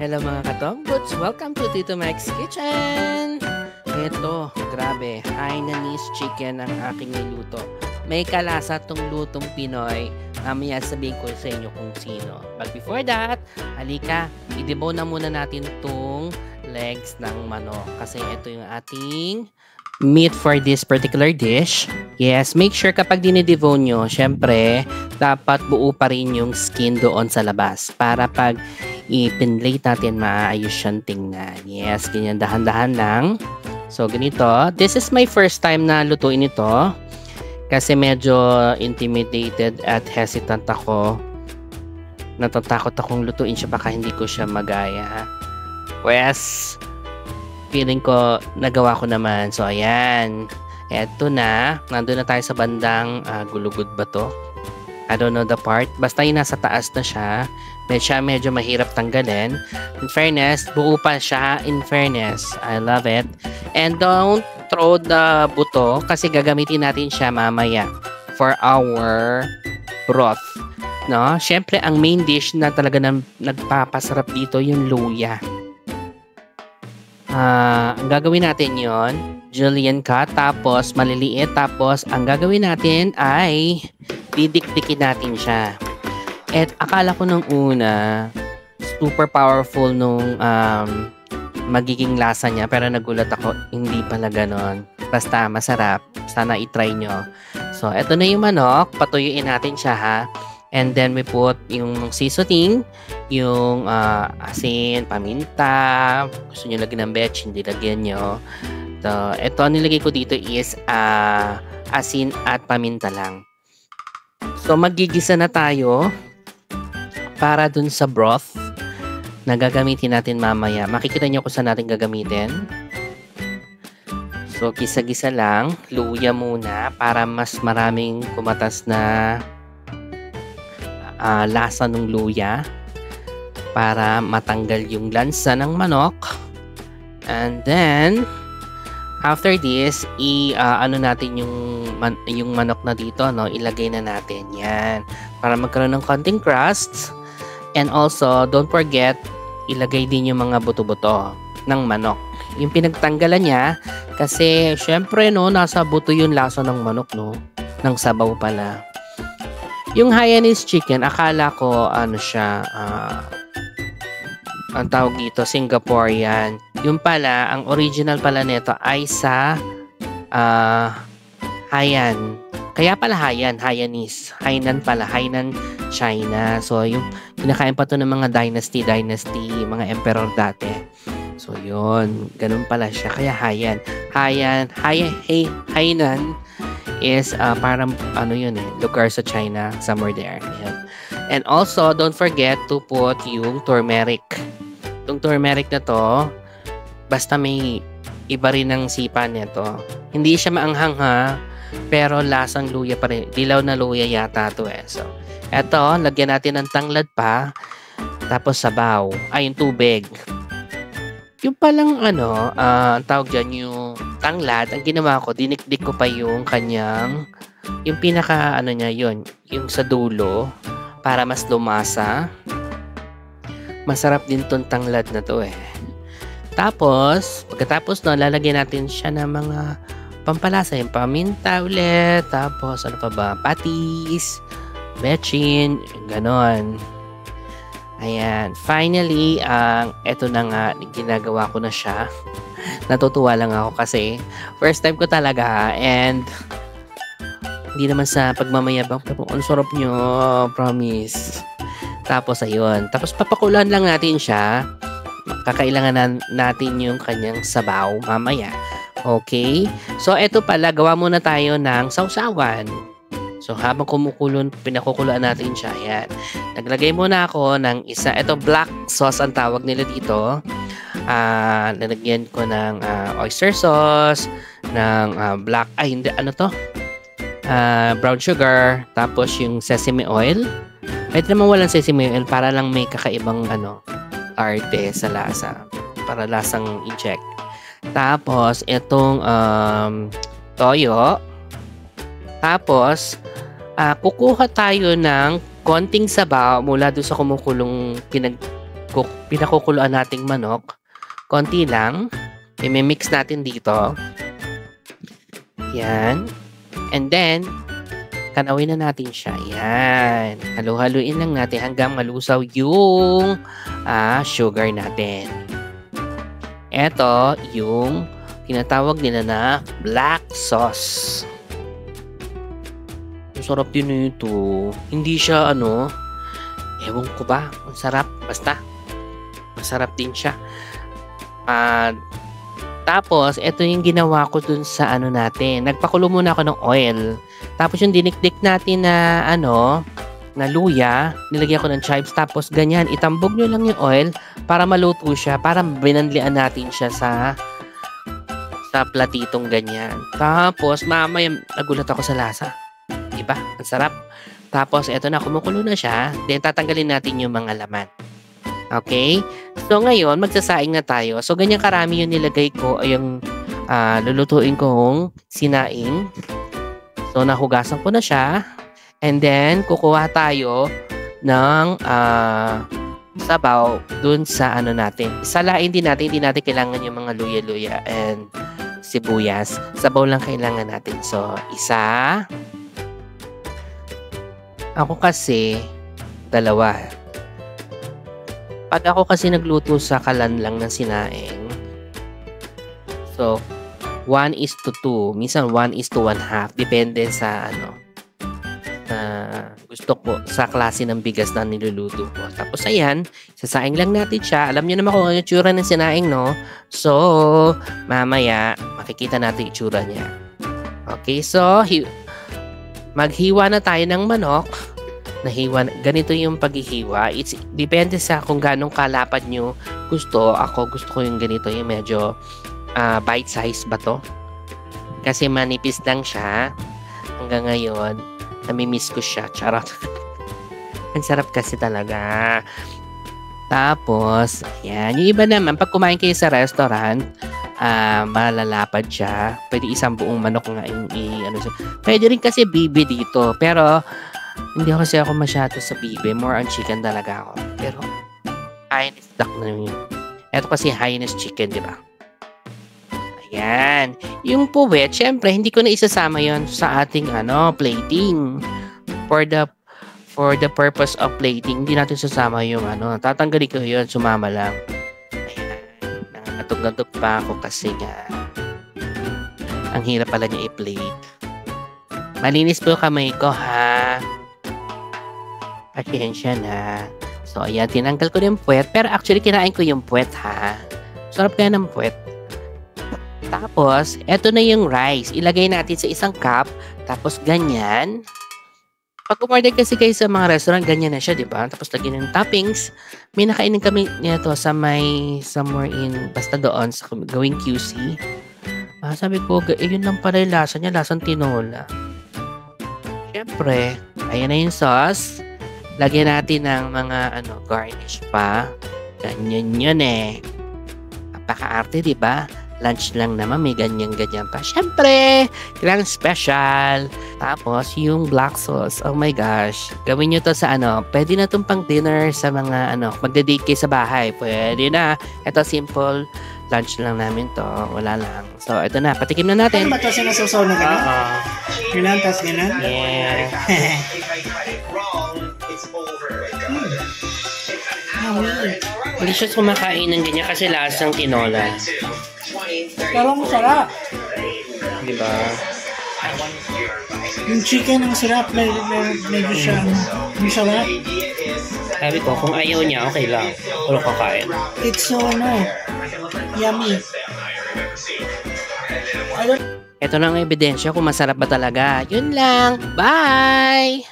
Hello mga katombots! Welcome to Tito Mike's Kitchen! Ito, grabe, Hainanese chicken ang aking niluto. May kalasa tong lutong Pinoy. Mamaya sabihin ko sa inyo kung sino. But before that, halika, i-debone na muna natin tong legs ng manok. Kasi ito yung ating meat for this particular dish. Yes, make sure kapag dinidebone nyo, syempre, dapat buo pa rin yung skin doon sa labas. Para pag i-pinlate natin, maayos siyang tingnan. Yes, ganyan, dahan-dahan lang. So, ganito. This is my first time na lutuin ito. Kasi medyo intimidated at hesitant ako. Natatakot akong lutuin siya, baka hindi ko siya magaya. Pues, feeling ko, nagawa ko naman. So, ayan. Eto na. Nandun na tayo sa bandang gulugod ba to? I don't know the part. Basta yung nasa taas na siya. Medyo mahirap tanggalin. In fairness, buo pa siya. In fairness, I love it. And don't throw the buto kasi gagamitin natin siya mamaya for our broth. No? Siyempre, ang main dish na talaga nagpapasarap dito yung luya. Ang gagawin natin yon, julienne cut, tapos maliliit, tapos ang gagawin natin ay didikdikin natin siya. At akala ko nung una, super powerful nung magiging lasa niya, pero nagulat ako, hindi pala ganon. Basta masarap, sana itry nyo. So, eto na yung manok, patuyuin natin siya ha. And then we put yung seasoning, yung asin, paminta, gusto nyo lagyan ng betch, hindi lagyan nyo. So, eto nilagay ko dito is asin at paminta lang. So, magigisa na tayo para dun sa broth na gagamitin natin mamaya. Makikita nyo kung saan natin gagamitin. So, gisa-gisa lang. Luya muna para mas maraming kumatas na lasa ng luya. Para matanggal yung lansa ng manok. And then, after this, ano natin yung manok na dito, no? Ilagay na natin yan. Para magkaroon ng konting crust. And also, don't forget, ilagay din yung mga buto-buto ng manok. Yung pinagtanggalan niya, kasi syempre, no, nasa buto yung lasa ng manok, no? Ng sabaw pala. Yung Hainanese chicken, akala ko, ano siya, ang tawag dito, Singaporean. Yung pala, ang original pala nito ay sa Hainan. Kaya pala Hainanese. Hainan pala, Hainan, China. So, yung kinakain pa to ng mga dynasty, mga emperor dati. So, yun. Ganun pala siya. Kaya Hainan is parang, ano yun lugar sa China, somewhere there. Ayan. And also, don't forget to put yung turmeric. Itong turmeric na to, basta may iba rin ng sipa nito. Hindi siya maanghang ha, pero lasang luya pa rin. Dilaw na luya yata to So, eto, lagyan natin ng tanglad pa. Tapos sabaw. Ay, yung tubig. Yung palang ang tawag dyan, yung tanglad, ang ginawa ko, dinikdik ko pa yung kanyang, yung pinaka, niya, yun, yung sa dulo, para mas lumasa. Masarap din tong tanglad na to Tapos, pagkatapos lalagyan natin siya ng mga pampalasa, yung paminta ulit, tapos ano pa ba, patis, bechin, ganon. Ayan, finally, eto na nga, ginagawa ko na siya. Natutuwa lang ako kasi first time ko talaga and hindi naman sa pagmamayabang, pero ang sarap nyo, promise. Tapos ayun, tapos papakulan lang natin siya. Kakailangan natin yung kanyang sabaw mamaya. Okay? So, eto pala, gawa muna tayo ng sausawan. So, habang pinakukuluan natin siya, yan. Naglagay muna ako ng isa. Ito, black sauce ang tawag nila dito. Lalagyan ko ng oyster sauce, ng brown sugar, tapos yung sesame oil. Pwede naman walang sesame oil para lang may kakaibang arte sa lasa. Para lasang inject. Tapos, itong toyo. Tapos, kukuha tayo ng konting sabaw mula doon sa kumukulong pinakukuluan nating manok. Konti lang. I-mix natin dito. Yan. And then, kanawin na natin siya. Yan. Halu-haluin lang natin hanggang malusaw yung sugar natin. Ito, yung tinatawag nila na black sauce. Ang sarap din ito. Hindi siya ewan ko ba. Ang sarap. Basta. Masarap din siya. Tapos, ito yung ginawa ko dun sa natin. Nagpakulo muna ako ng oil. Tapos yung dinikdik natin na na luya, nilagyan ko ng chives. Tapos ganyan, itambog nyo lang yung oil para maluto siya. Para binanlian natin siya sa platitong ganyan. Tapos, mamaya nagulat ako sa lasa. Diba? Ang sarap. Tapos, eto na, kumukulo na siya. Then, tatanggalin natin yung mga laman. Okay? So, ngayon, magsasaing na tayo. So, ganyan karami yung nilagay ko ay yung lulutuin kong sinaing. So, nahugasan ko na siya. And then, kukuha tayo ng sabaw dun sa natin. Salain din natin. Hindi natin kailangan yung mga luya-luya and sibuyas. Sabaw lang kailangan natin. So, isa. Ako kasi, dalawa. Pag ako kasi nagluto sa kalan lang ng sinaing, so, 1:2. Minsan 1:1/2. Depende sa gusto ko, sa klase ng bigas na niluluto ko. Tapos ayan, sasaing lang natin siya. Alam niyo naman kung ano yung tsura ng sinaing, no? So, mamaya, makikita natin yung tsura niya. Okay, so, maghiwa na tayo ng manok. Ganito yung paghihiwa. Depende sa kung ganong kalapad nyo gusto. Ako gusto ko yung ganito, yung medyo bite size ba to? Kasi manipis lang siya. Hanggang ngayon, namimiss ko siya. Charot. Ang sarap kasi talaga. Tapos, yan. Yung iba naman, pag kumain kayo sa restaurant, malalapad siya. Pwede isang buong manok nga Pwede rin kasi bibi dito. Pero, hindi kasi ako masyado sa bibe. More on chicken talaga ako. Pero, highness duck na yun. Ito kasi highness chicken, di ba? Ayan. Yung puwet, syempre, hindi ko na isasama yon sa ating plating. For the purpose of plating, hindi natin sasama yung tatanggalin ko yun, sumama lang. Ayan. Nangatog-gatog pa ako kasi nga. Ang hirap pala niya i-plate. Malinis po kamay ko, ha? Pasensya na. So, ayan, tinanggal ko yung puwet. Pero actually, kinain ko yung puwet, ha? Sarap kaya ng puwet. Tapos, eto na yung rice. Ilagay natin sa isang cup. Tapos, ganyan. Pag umorder kasi kayo sa mga restaurant, ganyan na siya, di ba? Tapos, lagyan ng toppings. May nakainin kami nito sa somewhere in, basta doon, sa gawing QC. Sabi ko, yun lang pala yung lasa niya. Lasang tinola. Siyempre, ayan na yung sauce. Lagyan natin ng mga garnish pa. Ganyan yun eh. Napaka-arte, di ba? Lunch lang naman, may ganyan-ganyan pa. Siyempre, kailangan special. Tapos, yung black sauce. Oh my gosh. Gawin nyo to sa pwede na itong pang dinner sa mga magde-date kayo sa bahay. Pwede na. Ito, simple lunch lang namin to. Wala lang. So, ito na. Patikim na natin. Ano ba ito sinasusaw na gano'n? Oo. Ganun, tas ganun? Yeah. Hindi siya kumakain ng ganyan kasi lasang tinola. Pero masarap. Diba? Yung chicken ang sarap. Medyo siya masarap. Sabi ko, kung ayaw niya, okay lang. Pero kakain. It's so yummy. Ito na ang ebidensya kung masarap ba talaga. Yun lang. Bye!